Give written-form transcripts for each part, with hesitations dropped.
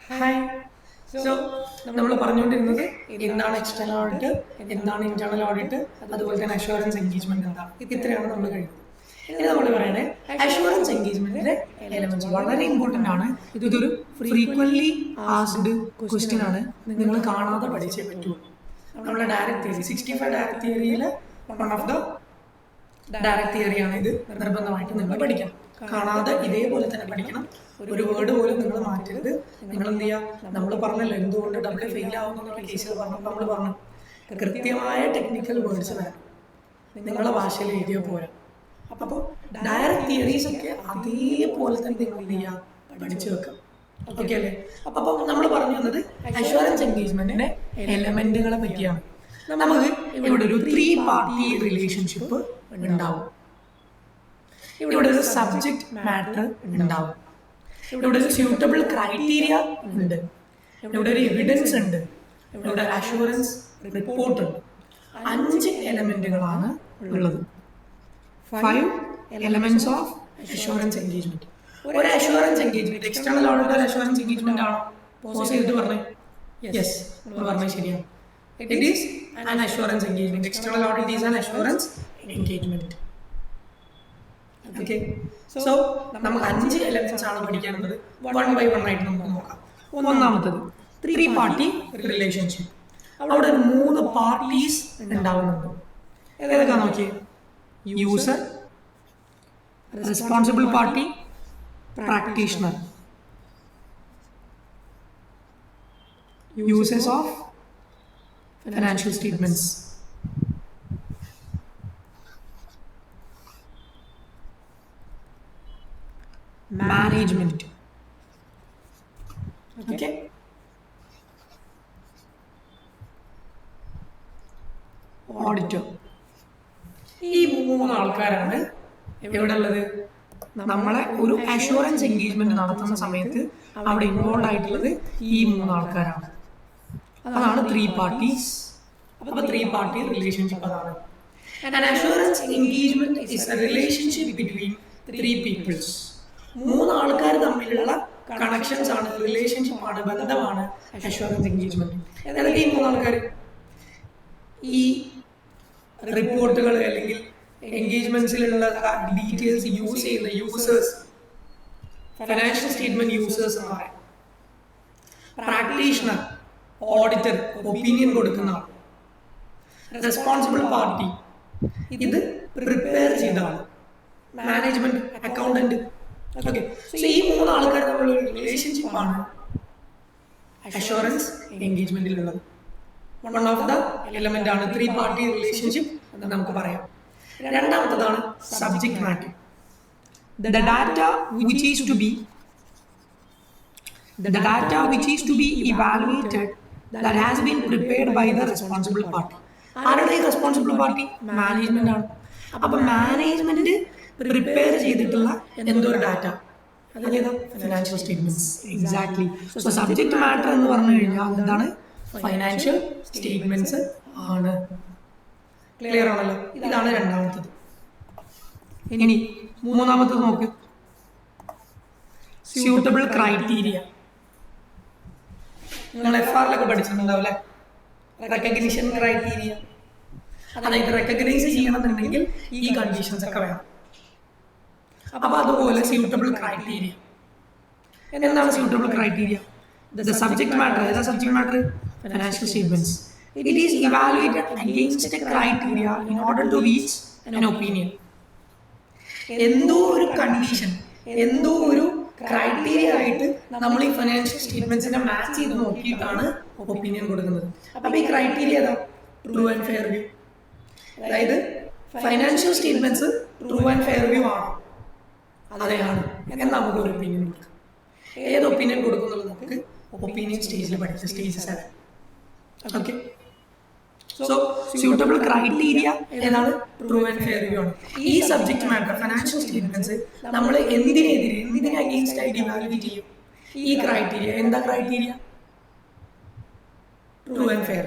Hi. So നമ്മൾ പറഞ്ഞുകൊണ്ടിരുന്നത് എന്താണ് എക്സ്റ്റേണൽ ഓഡിറ്റ്, എന്താണ് ഇന്റേണൽ ഓഡിറ്റ്, അതുപോലെ തന്നെ അഷുറൻസ് എൻഗേജ്മെന്റ് എന്താണ്, ഇത്രയാണ് നമ്മൾ കഴിഞ്ഞത്. ഇനി നമ്മൾ പറയണേ അഷുറൻസ് എൻഗേജ്മെന്റിന്റെ എലമെന്റ്സ് വളരെ ഇമ്പോർട്ടന്റ് ആണ്. ഇതൊരു ഫ്രീക്വന്റ്ലി ആസ്ക്ഡ് ക്വസ്റ്റ്യൻ ആണ്. നിങ്ങൾ കാണാതെ പഠിച്ചേ പറ്റുള്ളൂ. നമ്മുടെ ഡയറക്ട് തിയറി 65 ഡയറക്ട് തിയറിയിലെ വൺ ഓഫ് ദ ഡയറക്ട് തിയറിയാണ് ഇത്. നിർബന്ധമായിട്ട് നിങ്ങൾ പഠിക്കണം. കാണാതെ ഇതേപോലെ തന്നെ പഠിക്കണം. ഒരു വേർഡ് പോലും നിങ്ങൾ മാറ്റരുത്. നിങ്ങൾ എന്ത് ചെയ്യുക, നമ്മൾ പറഞ്ഞല്ലോ എന്തുകൊണ്ട് ഡബിൾ ഫെയിൽ ആവുന്ന കേസിൽ പറഞ്ഞപ്പോൾ നമ്മൾ പറഞ്ഞു കൃത്യമായ ടെക്നിക്കൽ വേർഡ്സ് വേണം, നിങ്ങളെ ഭാഷയിൽ എഴുതിയ പോലെ. അപ്പോൾ ഡയറക്ട് തിയറീസ് ഒക്കെ അതേപോലെ തന്നെ നിങ്ങൾ എന്ത് ചെയ്യുക, പഠിച്ചു വെക്കാം. ഓക്കെ അല്ലേ? അപ്പോൾ നമ്മൾ പറഞ്ഞു വന്നത് അഷുറൻസ് എൻഗേജ്മെന്റിന്റെ എലമെന്റുകളെ പറ്റിയാണ്. നമുക്ക് ഇവിടെ ഒരു 3 പാർട്ടി റിലേഷൻഷിപ്പ് ഉണ്ടാവും. ഇവിടെ ഒരു സബ്ജക്ട് മാറ്റർ ഉണ്ടാവും. ഇവിടെ ഒരു സ്യൂട്ടബിൾ ക്രൈറ്റീരിയ ഉണ്ട്. ഇവിടെ ഒരു എവിഡൻസ് ഉണ്ട്. ഇവിടെ അഷുറൻസ് റിപ്പോർട്ട് ഉണ്ട്. 5 എലമെന്റുകളാണ് ഉള്ളത്. 5 എലമെന്റ്സ് ഓഫ് അഷുറൻസ് എൻഗേജ്മെന്റ്. ഒരു അഷുറൻസ് എൻഗേജ്മെന്റ് എക്സ്റ്റേണൽ ഓഡിറ്റ് ഒരു അഷുറൻസ് എൻഗേജ്മെന്റ് ആണോ? പോസ് ചെയ്തിട്ട് പറഞ്ഞേ യെസ്, പറഞ്ഞേ ശരിയാണ്. It is an assurance engagement. External audit is an assurance engagement. Okay. So, നമുക്ക് 5 എലമെന്റ്സ് ആണ് പഠിക്കാനുള്ളത്. 1 by 1 ആയിട്ട് നമുക്ക് നോക്കാം. ഒന്നാമത്തത് 3 പാർട്ടി റിലേഷൻഷിപ്പ്. അവിടെ 3 പാർട്ടീസ് ഉണ്ടാവുന്നുണ്ട്. ഏതൊക്കെ നോക്കിയേ? User, responsible party, practitioner. Users of financial statements. Management. Okay. Auditor. ഈ 3 ആൾക്കാരാണ് എവിടെ ഉള്ളത്? നമ്മളെ ഒരു അഷുറൻസ് എൻഗേജ്മെന്റ് നടത്തുന്ന സമയത്ത് അവിടെ ഇൻവോൾവ് ആയിട്ടുള്ളത് ഈ 3 ആൾക്കാരാണ്. അതാണ് 3 പാർട്ടീസ്. അപ്പോൾ 3 പാർട്ടി റിലേഷൻഷിപ്പ് അതാണ്. An assurance engagement is a relationship between 3 peoples. 3 ആൾക്കാർ തമ്മിലുള്ള കണക്ഷൻസ് ആണ്, റിലേഷൻഷിപ്പ് ആണ്, ബന്ധമാണ് അഷുറൻസ് എൻഗേജ്മെന്റ്. ഏതൊക്കെ ഈ 3 ആൾക്കാർ? ഈ റിപ്പോർട്ടുകൾ അല്ലെങ്കിൽ എൻഗേജ്മെന്റ്സിലുള്ള ഡീറ്റെയിൽസ് യൂസ് ചെയ്യുന്ന യൂസേഴ്സ്, ഫിനാൻഷ്യൽ സ്റ്റേറ്റ്മെന്റ് യൂസേഴ്സ് എന്ന് പറയും. പ്രാക്ടീഷണർ, ഓഡിറ്റർ, ഒപ്പീനിയൻ കൊടുക്കുന്ന ആൾ. റെസ്പോൺസിബിൾ പാർട്ടി, ഇത് പ്രിപ്പയർ ചെയ്ത ആൾ. Management, accountant. ഓക്കെ. സോ ഈ 3 ആൾക്കാർ തമ്മിലുള്ള ഒരു റിലേഷൻഷിപ്പ് ആണ് അഷുറൻസ് എൻഗേജ്മെന്റിലുള്ളത്. വൺ ഓഫ് ദ എലമെന്റ് ആണ് 3 പാർട്ടി റിലേഷൻഷിപ്പ് എന്ന് നമുക്ക് പറയാം. രണ്ടാമത്തതാണ് subject matter. The data which is to be evaluated that has been prepared by the responsible party. ആരുടെ റെസ്പോൺസിബിൾ പാർട്ടി? മാനേജ്മെന്റ് ആണ്. അപ്പൊ മാനേജ്മെന്റ് പ്രിപ്പയർ ചെയ്തിട്ടുള്ള എന്തോ ഒരു ഡാറ്റ, അതേതാ? Financial statements. Exactly. So subject matter എന്ന് പറഞ്ഞു കഴിഞ്ഞാൽ എന്താണ്? ഫൈനാൻഷ്യൽ സ്റ്റേറ്റ്മെന്റ്സ് ആണ്. ക്ലിയർ ആണല്ലോ? ഇതാണ് രണ്ടാമത്തത്. ഇനി മൂന്നാമത്തത് നോക്ക്, സ്യൂട്ടബിൾ ക്രൈറ്റീരിയ. നിങ്ങൾ FR-ലൊക്കെ പഠിച്ചിട്ടുണ്ടാവില്ലേ? Recognition criteria. അതായത് റെക്കഗ്നൈസ് ചെയ്യണമെന്നുണ്ടെങ്കിൽ ഈ കണ്ടീഷൻസ് ഒക്കെ വേണം. അപ്പൊ അതുപോലെ സ്യൂട്ടബിൾ ക്രൈറ്റീരിയ. എന്താണ് suitable criteria? The subject matter. ഏതാ subject matter? Financial statements. It is evaluated against a criteria in order to reach an opinion. എന്തോ ഒരു കണ്ടീഷൻ, എന്തോ ഒരു ക്രൈറ്റീരിയ ആയിട്ട് നമ്മൾ ഈ ഫിനാൻഷ്യൽ സ്റ്റേറ്റ്മെന്റ്സിനെ മാച്ച് ചെയ്ത് നോക്കിയിട്ടാണ് ഒപ്പീനിയൻ കൊടുക്കുന്നത്. അപ്പൊ ഈ ക്രൈറ്റീരിയ ഏതാ? True and fair view. അതായത് financial statements true and fair view ആണ്, അതെയാണ് എന്നാൽ നമുക്ക് ഒരു ഒപ്പീനിയൻ കൊടുക്കാം. ഏത് ഒപ്പീനിയൻ കൊടുക്കുന്നുള്ളത് നമുക്ക് ഒപ്പീനിയൻ സ്റ്റേജിൽ പഠിച്ച stage 7. Okay. So suitable criteria ഏതാണ്? ട്രൂ ആൻഡ് ഫെയർ വ്യൂ ആണ്. ഈ സബ്ജക്ട് മാറ്റർ ഫിനാൻഷ്യൽ സ്റ്റേറ്റ്മെന്റ്സ് നമ്മൾ എന്തിനെ അഗെയിൻസ്റ്റ് ആയിട്ട് ഇവാലുവേറ്റ് ചെയ്യും? ഈ ക്രൈറ്റീരിയ. എന്താ criteria? True and fair.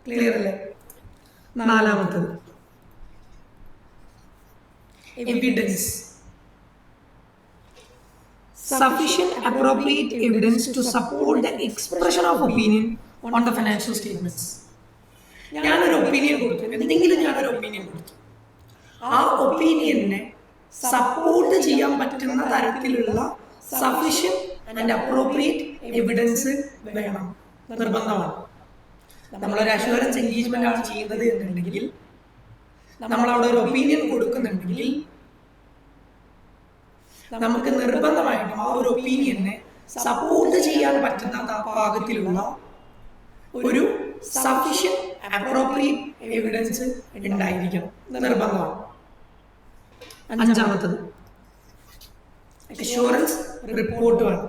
Clear അല്ലേ? നാലാമത്തത് evidence. sufficient appropriate evidence to support the expression of opinion on the financial statements. ഞാനൊരു ഒപ്പീനിയൻ കൊടുത്തു, എന്തെങ്കിലും ഞാനൊരു ഒപ്പീനിയൻ കൊടുത്തു, ആ ഒപ്പീനിയനെ സപ്പോർട്ട് ചെയ്യാൻ പറ്റുന്ന തരത്തിലുള്ള സഫിഷ്യന്റ് ആൻഡ് അപ്രോപ്രിയേറ്റ് എവിഡൻസ് വേണം, നിർബന്ധമാണ്. നമ്മളൊരു അഷുറൻസ് എൻഗേജ്മെന്റ് ആണ് ചെയ്യുന്നത് എന്നുണ്ടെങ്കിൽ, നമ്മൾ അവിടെ ഒരു ഒപ്പീനിയൻ കൊടുക്കുന്നുണ്ടെങ്കിൽ, നമുക്ക് നിർബന്ധമായിട്ടും ആ ഒരു ഒപ്പീനിയനെ സപ്പോർട്ട് ചെയ്യാൻ പറ്റുന്ന പാകത്തിലുള്ള ഒരു സഫിഷ്യന്റ് അപ്രോപ്രിയേറ്റ് എവിഡൻസ് ഉണ്ടായിരിക്കണം, നിർബന്ധമാണ്. അഞ്ചാമത്തത് അഷുറൻസ് റിപ്പോർട്ട് വേണം.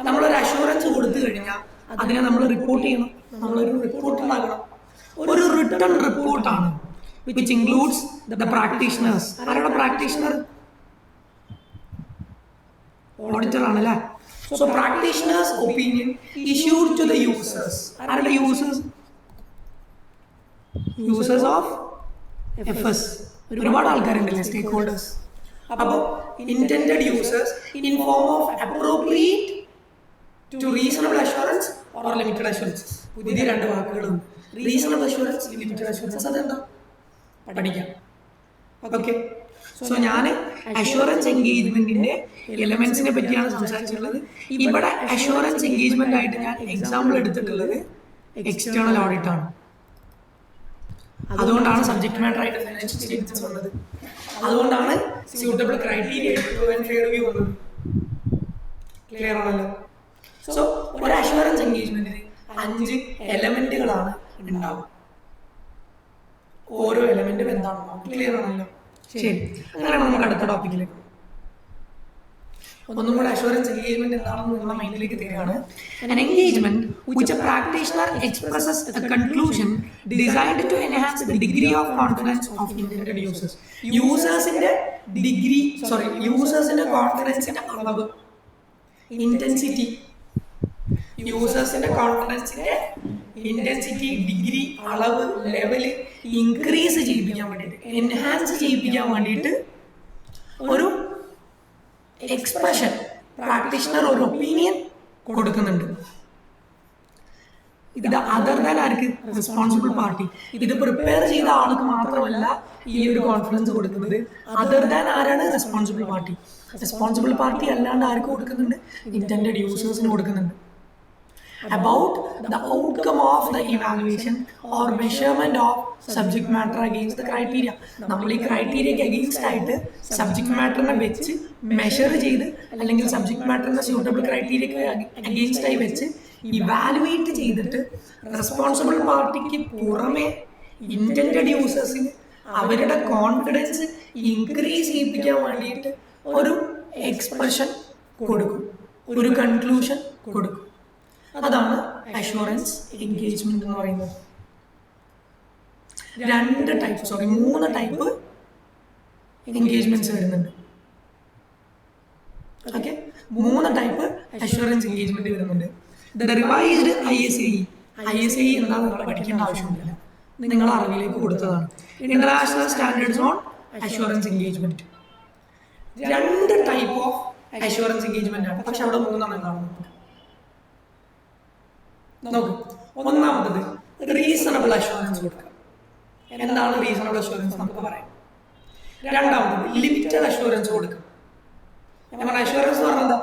നമ്മളൊരു അഷുറൻസ് കൊടുത്തു കഴിഞ്ഞാൽ അതിനെ നമ്മൾ റിപ്പോർട്ട് ചെയ്യണം, നമ്മളൊരു റിപ്പോർട്ട് ഉണ്ടാക്കണം. ഒരു റിട്ടൺ റിപ്പോർട്ടാണ് വിച്ച് ഇൻക്ലൂഡ്സ് ദ പ്രാക്ടീഷണേഴ്സ്. ആരുടെ പ്രാക്ടീഷണർ? ഓഡിറ്റർ ആണല്ലേ. So practitioners opinion issued to the users. ആരുടെ യൂസേഴ്സ്? Users of FS. ഒരുപാട് ആൾക്കാരുണ്ടല്ലേ, സ്റ്റേക്ക് ഹോൾഡേഴ്സ്. അപ്പോൾ intended users in form of appropriate to reasonable assurance or limited assurance. പുതിയ രണ്ട് വാക്കുകളും, reasonable assurance, limited assurance. അതെന്താ പഠിക്കാം. ഓക്കെ, സോ ഞാൻ അഷുറൻസ് എൻഗേജ്മെന്റിന്റെ എലമെന്റ്സിനെ പറ്റിയാണ് സംസാരിച്ചിട്ടുള്ളത്. ഇവിടെ അഷുറൻസ് എൻഗേജ്മെന്റ് ആയിട്ട് ഞാൻ എക്സാമ്പിൾ എടുത്തിട്ടുള്ളത് എക്സ്റ്റേണൽ ഓഡിറ്റ് ആണ്. അതുകൊണ്ടാണ് സബ്ജക്ട് മാറ്റർ ആയിട്ട് ഫൈനാൻഷ്യൽ സ്റ്റേറ്റ്മെന്റ്സ് വന്നത്. അതുകൊണ്ടാണ് സ്യൂട്ടബിൾ ക്രൈറ്റീരിയ വന്നത്. ക്ലിയർ ആണല്ലോ. സോ ഒരു അഷുറൻസ് എൻഗേജ്മെന്റിന് 5 എലമെന്റുകളാണ് ഉണ്ടാവുക. ഓരോ എലമെന്റും എന്താണോ ക്ലിയർ ആണല്ലോ. ശരി, അങ്ങനെയാണ് നമുക്ക് അടുത്ത ടോപ്പിക്കിലേക്ക്. ഒന്നും കൂടെ അഷുറൻസ് എൻഗേജ്മെന്റ് എന്താണെന്ന് നമ്മുടെ മൈൻഡിലേക്ക് തരികയാണ്. An engagement which a practitioner expresses a conclusion designed to enhance the degree of confidence of intended users. യൂസേഴ്സിന്റെ കോൺഫിഡൻസിന്റെ അളവ്, ഇന്റൻസിറ്റി, യൂസേഴ്സിന്റെ കോൺഫിഡൻസിന്റെ ഇന്റൻസിറ്റി, ഡിഗ്രി, അളവ്, ലെവല് ഇൻക്രീസ് ചെയ്യിപ്പിക്കാൻ വേണ്ടിയിട്ട്, എൻഹാൻസ് ചെയ്യിപ്പിക്കാൻ വേണ്ടിയിട്ട് ഒരു എക്സ്പ്രഷൻ, പ്രാക്ടീഷണർ ഒരു ഒപ്പീനിയൻ കൊടുക്കുന്നുണ്ട്. ഇത് അതർ ദാൻ ആർക്ക്? Responsible party. ഇത് പ്രിപ്പയർ ചെയ്ത ആൾക്ക് മാത്രമല്ല ഈ ഒരു കോൺഫിഡൻസ് കൊടുക്കുന്നത്. അതർ ദാൻ ആരാണ്? Responsible party. റെസ്പോൺസിബിൾ പാർട്ടി അല്ലാണ്ട് ആർക്ക് കൊടുക്കുന്നുണ്ട്? ഇന്റൻഡഡ് യൂസേഴ്സിന് കൊടുക്കുന്നുണ്ട്. About the outcome of the evaluation or measurement of subject matter against the criteria. നമ്മൾ ഈ ക്രൈറ്റീരിയക്ക് അഗെയിൻസ്റ്റ് ആയിട്ട് സബ്ജക്ട് മാറ്ററിനെ വെച്ച് മെഷർ ചെയ്ത്, അല്ലെങ്കിൽ സബ്ജക്ട് മാറ്ററിന്റെ സ്യൂട്ടബിൾ ക്രൈറ്റീരിയക്ക് അഗെയിൻസ്റ്റ് ആയി വെച്ച് ഇവാലുവേറ്റ് ചെയ്തിട്ട് റെസ്പോൺസിബിൾ പാർട്ടിക്ക് പുറമെ ഇന്റൻഡഡ് യൂസേഴ്സിന് അവരുടെ കോൺഫിഡൻസ് ഇൻക്രീസ് ചെയ്യിപ്പിക്കാൻ വേണ്ടിയിട്ട് ഒരു എക്സ്പ്രഷൻ കൊടുക്കും, ഒരു കൺക്ലൂഷൻ കൊടുക്കും. അതാണ് അഷുറൻസ് എൻഗേജ്മെന്റ് എന്ന് പറയുന്നത്. 3 ടൈപ്പ് എൻഗേജ്മെന്റ്സ് വരുന്നുണ്ട്. ഓക്കെ, 3 ടൈപ്പ് അഷുറൻസ് എൻഗേജ്മെന്റ് വരുന്നുണ്ട്. റിവൈസ്ഡ് ISAE എന്താണെന്ന് നിങ്ങൾ പഠിക്കേണ്ട ആവശ്യമില്ല, നിങ്ങൾ അറിവിലേക്ക് കൊടുത്തതാണ്. International standards on assurance engagement. 2 type of assurance engagement ആണ്, പക്ഷെ അവിടെ 3 കാണുന്നത്. നോക്ക്, ഒന്നാമത്തത് റീസണബിൾ അഷുറൻസ് കൊടുക്കുക. എന്താണ് റീസണബിൾ അഷുറൻസ് നമുക്ക് പറയാം. രണ്ടാമത്തത് ലിമിറ്റഡ് അഷുറൻസ് കൊടുക്കുക. നമ്മൾ അഷുറൻസ് എന്ന് പറഞ്ഞാൽ എന്താ?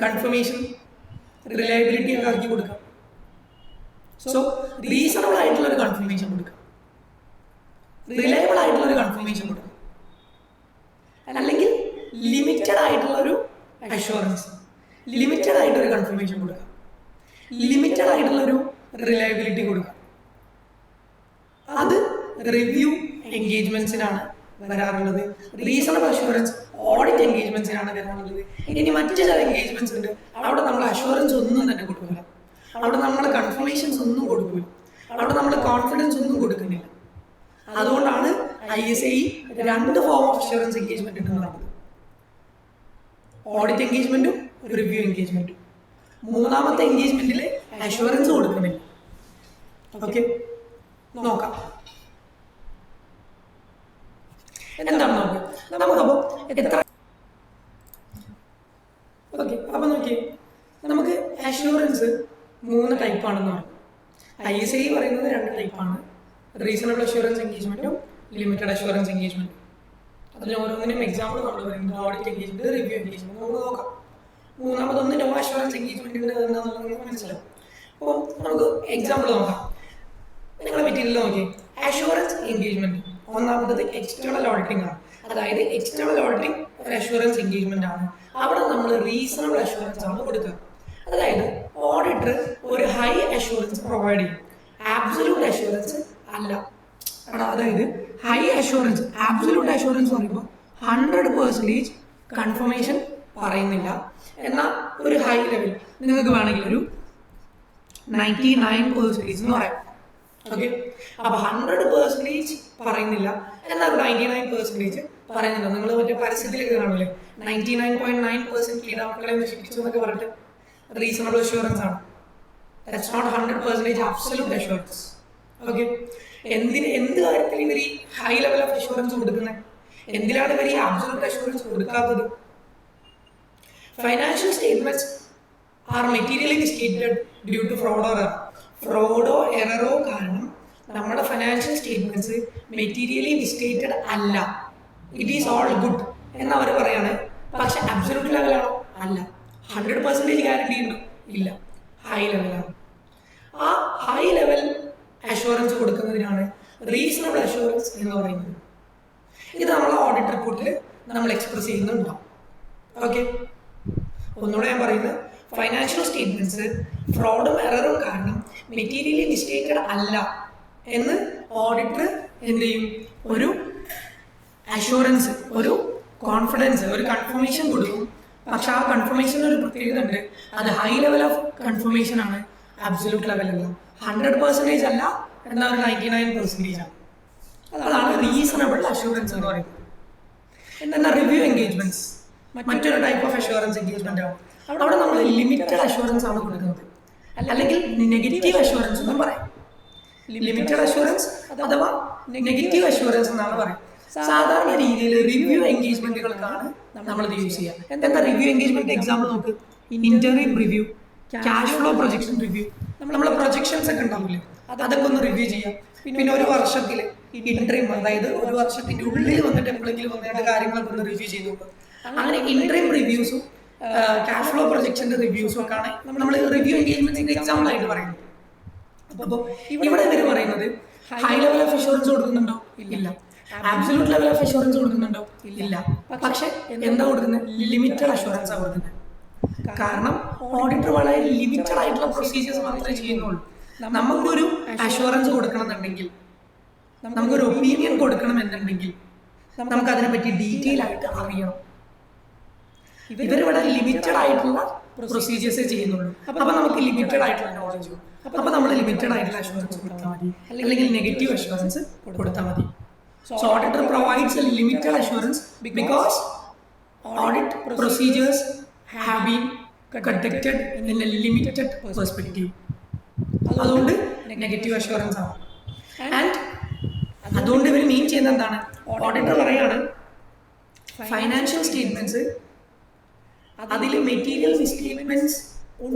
കൺഫർമേഷൻ, റിലയബിലിറ്റി ഒക്കെ ആക്കി കൊടുക്കുക. സോ റീസണബിൾ ആയിട്ടുള്ള ഒരു കൺഫർമേഷൻ കൊടുക്കുക, റിലയബിൾ ആയിട്ടുള്ള ഒരു കൺഫർമേഷൻ കൊടുക്കുക, അല്ലെങ്കിൽ ലിമിറ്റഡ് ആയിട്ടുള്ള ഒരു അഷുറൻസ്, ലിമിറ്റഡ് ആയിട്ടൊരു കൺഫർമേഷൻ കൊടുക്കുക, ലിമിറ്റഡ് ആയിട്ടുള്ളൊരു റിലയബിലിറ്റി കൊടുക്കുക. അത് റിവ്യൂ എൻഗേജ്മെന്റ്സിനാണ് വരാറുള്ളത്. റീസണബിൾ അഷുറൻസ് ഓഡിറ്റ് എൻഗേജ്മെന്റ്സിനാണ് വരാറുള്ളത്. ഇനി മറ്റു ചില എൻഗേജ്മെന്റ്സ് ഉണ്ട്, അവിടെ നമ്മൾ അഷുറൻസ് ഒന്നും തന്നെ കൊടുക്കില്ല, അവിടെ നമ്മൾ കൺഫർമേഷൻസ് ഒന്നും കൊടുക്കില്ല, അവിടെ നമ്മൾ കോൺഫിഡൻസ് ഒന്നും കൊടുക്കുന്നില്ല. അതുകൊണ്ടാണ് ISAE 2 form of assurance engagement ഉണ്ടെന്ന്. ഓഡിറ്റ് എൻഗേജ്മെന്റും റിവ്യൂ എൻഗേജ്മെന്റും. 3ാമത്തെ എൻഗേജ്മെന്റിൽ അഷുറൻസ് കൊടുക്കുന്നില്ല. ഓക്കെ, നോക്കാം എന്താണ് നോക്കാം. നമുക്കപ്പോൾ എത്ര ഓക്കെ, അപ്പൊ അഷ്യൂറൻസ് 3 ടൈപ്പാണെന്ന് പറഞ്ഞു. ISA പറയുന്നത് 2 ടൈപ്പാണ്. റീസണബിൾ അഷ്യൂറൻസ് എൻഗേജ്മെന്റും ലിമിറ്റഡ് അഷ്യൂറൻസ് എൻഗേജ്മെന്റും. അതിന് ഓരോന്നിനും എക്സാമ്പിൾ നമ്മൾ പറയുന്നത് ഓഡിറ്റ് എൻഗേജ്മെന്റ്, റിവ്യൂ എൻഗേജ്മെന്റ്. നമുക്ക് നോക്കാം. മൂന്നാമതൊന്ന് നോ അഷ്യൂറൻസ് എൻഗേജ്മെന്റ് എന്താണെന്നുള്ളത് മനസ്സിലാവും. അപ്പോൾ നമുക്ക് എക്സാമ്പിൾ നോക്കാം. നിങ്ങളെ മെറ്റീരിയൽ നോക്കി. അഷ്യൂറൻസ് എൻഗേജ്മെന്റ് ഒന്നാമത്തത് എക്സ്റ്റേണൽ ഓഡിറ്റിംഗ് ആണ്. അതായത് എക്സ്റ്റേണൽ ഓഡിറ്റിംഗ് ഒരു അഷ്യൂറൻസ് എൻഗേജ്മെന്റ് ആണ്. അവിടെ നമ്മൾ റീസണബിൾ അഷ്യൂറൻസ് ആണ് കൊടുക്കുക. അതായത് ഓഡിറ്റർ ഒരു ഹൈ അഷ്യൂറൻസ് പ്രൊവൈഡ് ചെയ്യും, ആബ്സല്യൂട്ട് അഷ്യൂറൻസ് അല്ല. അതായത് ഹൈ അഷ്യൂറൻസ്, ആബ്സല്യൂട്ട് അഷ്യൂറൻസ് പറയുമ്പോൾ 100% കൺഫർമേഷൻ പറയുന്നില്ല. എന്നാൽ ഒരു ഹൈ ലെവൽ നിങ്ങൾക്ക് വേണമെങ്കിൽ ഒരു 99% എന്ന് പറയാം. ഓക്കെ, അപ്പൊ 100% പറയുന്നില്ല, എന്നാൽ 99% പറയുന്നില്ല. നിങ്ങൾ മറ്റേ പരസ്യത്തിലേക്ക് കാണില്ലേ, 99.9% കീടാണുക്കളെ നശിപ്പിച്ചു എന്നൊക്കെ പറഞ്ഞിട്ട് റീസണബിൾ അഷ്യൂറൻസ് ആണ്. That's not 100% absolute assurance. Okay, എന്ത് കാര്യത്തിൽ ഇവർ ഈ ഹൈ ലെവൽ ഓഫ് അഷ്യൂറൻസ് കൊടുക്കുന്നത്? എന്തിനാണ് ഇവർ ഈ അബ്സല്യൂട്ട് അഷ്യൂറൻസ് കൊടുക്കാത്തത്? Financial statements are materially misstated due to ഫ്രോഡോ എററോ കാരണം നമ്മുടെ ഫൈനാൻഷ്യൽ സ്റ്റേറ്റ്മെന്റ്സ് മെറ്റീരിയലി മിസ്റ്റേറ്റഡ് അല്ല. ഇറ്റ് ഈസ് ഓൾ ഗുഡ് എന്ന് അവർ പറയാണ്. പക്ഷെ അബ്സല്യൂട്ട് ലെവലാണോ? അല്ല. 100% ഗ്യാരണ്ടി ഉണ്ടോ? ഇല്ല. ഹൈ ലെവലാണ്. ആ ഹൈ ലെവൽ അഷ്യൂറൻസ് കൊടുക്കുന്നതിനാണ് റീസണബിൾ അഷ്യൂറൻസ് എന്ന് പറയുന്നത്. ഇത് നമ്മളെ ഓഡിറ്റ് റിപ്പോർട്ടിൽ നമ്മൾ എക്സ്പ്രസ് ചെയ്യുന്നുണ്ടാവും. ഓക്കെ, ഒന്നുകൂടെ ഞാൻ പറയുന്നത്, ഫൈനാൻഷ്യൽ സ്റ്റേറ്റ്മെന്റ്സ് ഫ്രോഡും എററും കാരണം മെറ്റീരിയലി മിസ്റ്റേറ്റഡ് അല്ല എന്ന് ഓഡിറ്റർ എന്ത് ചെയ്യും? ഒരു അഷ്യൂറൻസ്, ഒരു കോൺഫിഡൻസ്, ഒരു കൺഫർമേഷൻ കൊടുക്കും. പക്ഷെ ആ കൺഫർമേഷന് ഒരു പ്രത്യേകത ഉണ്ട്. അത് ഹൈ ലെവൽ ഓഫ് കൺഫർമേഷൻ ആണ്, അബ്സല്യൂട്ട് ലെവൽ അല്ല. 100% അല്ല, എന്നാൽ ഒരു 99% ആണ്. അതാണ് റീസണബിൾ അഷ്യൂറൻസ് എന്ന് പറയുന്നത്. എന്നാൽ റിവ്യൂ എൻഗേജ്മെന്റ്സ് മറ്റൊരു ടൈപ്പ് ഓഫ് അഷ്യൂറൻസ് എൻഗേജ്മെന്റ് ആണ്. അവിടെ നമ്മൾ ലിമിറ്റഡ് അഷ്യൂറൻസ് ആണ് കൊടുക്കുന്നത്, അല്ലെങ്കിൽ നെഗറ്റീവ് അഷ്യൂറൻസ് എന്നും പറയാം. ലിമിറ്റഡ് അഷ്യൂറൻസ് അഥവാ നെഗറ്റീവ് അഷ്യൂറൻസ് എന്നാണ് പറയാം. സാധാരണ രീതിയിൽ റിവ്യൂ എൻഗേജ്മെന്റുകൾക്കാണ് നമ്മൾ ഇത് യൂസ് ചെയ്യുക. എന്താ റിവ്യൂ എൻഗേജ്മെന്റ്? എക്സാമ്പിൾ നോക്ക്. Interim review, cash flow projection review. നമ്മളെ പ്രൊജക്ഷൻസ് ഒക്കെ ഉണ്ടാവില്ലേ, അതൊക്കെ ഒന്ന് റിവ്യൂ ചെയ്യാം. പിന്നെ ഒരു വർഷത്തിൽ ഇന്ററിം, അതായത് ഒരു വർഷത്തിന്റെ ഉള്ളിൽ വന്നിട്ട് എപ്പോഴെങ്കിലും വന്നിട്ട് കാര്യങ്ങളൊക്കെ ഒന്ന് റിവ്യൂ ചെയ്ത് നോക്കുക. അങ്ങനെ ഇന്ററിം റിവ്യൂസും ക്യാഷ് ഫ്ലോ പ്രൊജക്ഷന്റെ റിവ്യൂസും ഒക്കെ ആണ് നമ്മൾ റിവ്യൂ എൻഗേജ്മെന്റിന്റെ എക്സാമ്പിൾ ആയിട്ട് പറയുന്നത്. അപ്പോൾ ഇവിടെ ഇവർ പറയുന്നത് ഹൈ ലെവൽ ഓഫ് അഷ്യൂറൻസ് കൊടുക്കുന്നുണ്ടോ? ഇല്ല. ആബ്സല്യൂട്ട് ലെവൽ ഓഫ് അഷ്യൂറൻസ് കൊടുക്കുന്നുണ്ടോ? ഇല്ല. പക്ഷെ എന്താ കൊടുക്കുന്നത്? ലിമിറ്റഡ് അഷ്യൂറൻസ് ആണ് കൊടുക്കുന്നത്. കാരണം ഓഡിറ്റർ വളരെ ലിമിറ്റഡ് ആയിട്ടുള്ള പ്രൊസീജിയേഴ്സ് മാത്രമേ ചെയ്യുന്നുള്ളൂ. നമുക്കൊരു അഷ്യൂറൻസ് കൊടുക്കണമെന്നുണ്ടെങ്കിൽ, നമുക്കൊരു ഒപ്പീനിയൻ കൊടുക്കണമെന്നുണ്ടെങ്കിൽ നമുക്ക് അതിനെ പറ്റി ഡീറ്റെയിൽ ആയിട്ട് അറിയണം. ഇവരിവിടെ ലിമിറ്റഡ് ആയിട്ടുള്ള പ്രൊസീജിയേഴ്സ് ചെയ്യുന്നുള്ളൂ. അപ്പൊ നമുക്ക് ലിമിറ്റഡ് ആയിട്ടുള്ള നോളജ്, അപ്പൊ നമ്മൾ ലിമിറ്റഡ് ആയിട്ടുള്ള അഷ്യൂറൻസ് കൊടുത്താൽ മതി, അല്ലെങ്കിൽ നെഗറ്റീവ് അഷ്യൂറൻസ് കൊടുത്താൽ മതി. So auditor provides a limited assurance because audit procedures have been conducted in a limited perspective. അതുകൊണ്ട് നെഗറ്റീവ് അഷ്യൂറൻസ് ആണ്. ആൻഡ് അതുകൊണ്ട് ഇവർ മീൻ ചെയ്യുന്നത് എന്താണ്? ഓഡിറ്റർ പറയാണ് ഫൈനാൻഷ്യൽ സ്റ്റേറ്റ്മെന്റ്സ് അതിൽ മെറ്റീരിയൽ മിസ്റ്റേറ്റ്മെന്റ്സ്